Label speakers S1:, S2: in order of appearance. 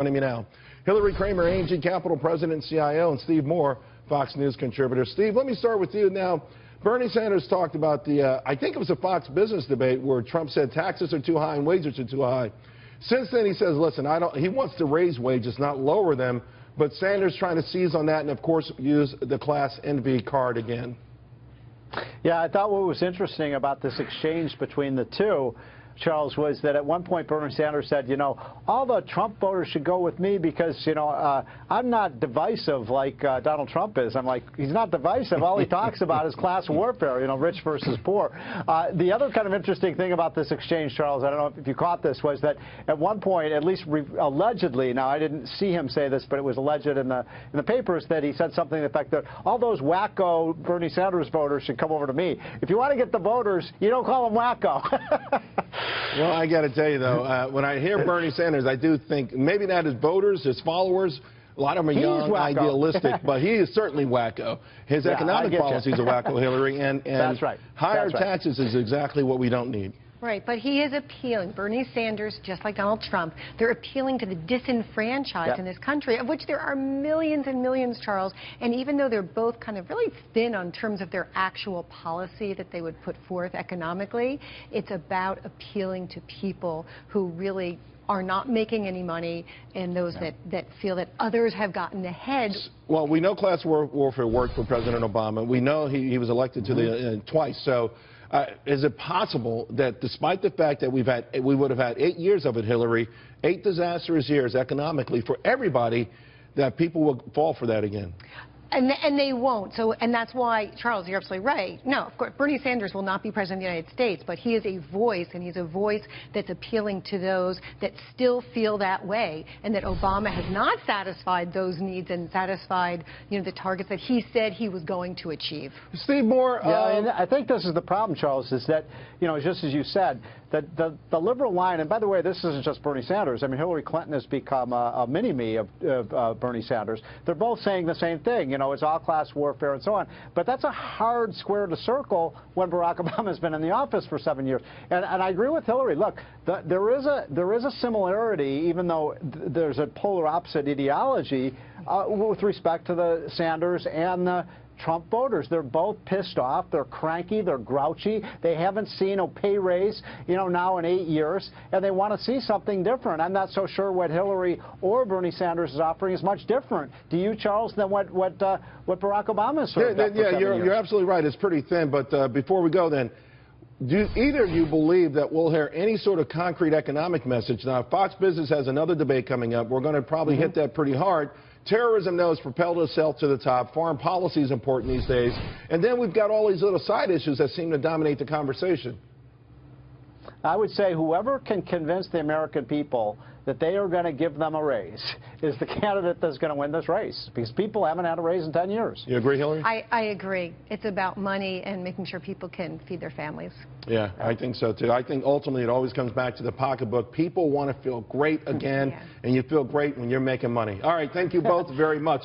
S1: Joining me now, Hilary, Kramer, A&amp Capital President and CIO, and Steve Moore, Fox News contributor. Steve, let me start with you now. Bernie Sanders talked about the, I think it was a Fox Business debate where Trump said taxes are too high and wages are too high. Since then, he says, listen, he wants to raise wages, not lower them. But Sanders trying to seize on that and, of course, use the class envy card again.
S2: Yeah, I thought what was interesting about this exchange between the two, Charles, was that at one point Bernie Sanders said, you know, all the Trump voters should go with me because, you know, I'm not divisive like Donald Trump is. I'm like, he's not divisive. All he talks about is class warfare, you know, rich versus poor. The other kind of interesting thing about this exchange, Charles, I don't know if you caught this, was that at one point, at least allegedly, now I didn't see him say this, but it was alleged in the papers that he said something to the effect that all those wacko Bernie Sanders voters should come over to me. If you want to get the voters, you don't call them wacko.
S1: Well, I got to tell you, though, when I hear Bernie Sanders, I do think maybe not his voters, his followers. A lot of them are young, idealistic, but he is certainly wacko. His economic policies are wacko, Hillary, and
S2: That's right.
S1: higher taxes is exactly what we don't need.
S3: Right, but he is appealing. Bernie Sanders, just like Donald Trump, they're appealing to the disenfranchised in this country, of which there are millions and millions, Charles. And even though they're both kind of really thin on terms of their actual policy that they would put forth economically, it's about appealing to people who really are not making any money and those that feel that others have gotten ahead.
S1: Well, we know class warfare worked for President Obama. We know he was elected to the twice. So is it possible that despite the fact that we would have had 8 years of it, Hillary, 8 disastrous years economically for everybody, that people will fall for that again?
S3: And they won't. And that's why, Charles, you're absolutely right. No, of course, Bernie Sanders will not be president of the United States, but he is a voice, and he's a voice that's appealing to those that still feel that way, and that Obama has not satisfied those needs and satisfied, you know, the targets that he said he was going to achieve.
S1: Steve Moore.
S2: Yeah, and I think this is the problem, Charles, is that, you know, just as you said, that the liberal line, and by the way, this isn't just Bernie Sanders. I mean, Hillary Clinton has become a mini-me of Bernie Sanders. They're both saying the same thing. You know, it's all class warfare and so on. But that's a hard square to circle when Barack Obama has been in the office for 7 years. And I agree with Hillary. Look, there is a similarity, even though there's a polar opposite ideology with respect to the Sanders and the Trump voters. They're both pissed off. They're cranky. They're grouchy. They haven't seen a pay raise, you know, now in 8 years, and they want to see something different. I'm not so sure what Hillary or Bernie Sanders is offering is much different. Do you, Charles, than what Barack Obama is sort of
S1: you're absolutely right. It's pretty thin. But before we go, then, do either of you believe that we'll hear any sort of concrete economic message? Now, Fox Business has another debate coming up. We're going to probably hit that pretty hard. Terrorism now has propelled itself to the top. Foreign policy is important these days. And then we've got all these little side issues that seem to dominate the conversation.
S2: I would say whoever can convince the American people that they are going to give them a raise is the candidate that's going to win this race, because people haven't had a raise in 10 years.
S1: You agree, Hillary?
S3: I agree. It's about money and making sure people can feed their families.
S1: Yeah, I think so, too. I think ultimately it always comes back to the pocketbook. People want to feel great again, and you feel great when you're making money. All right, thank you both very much.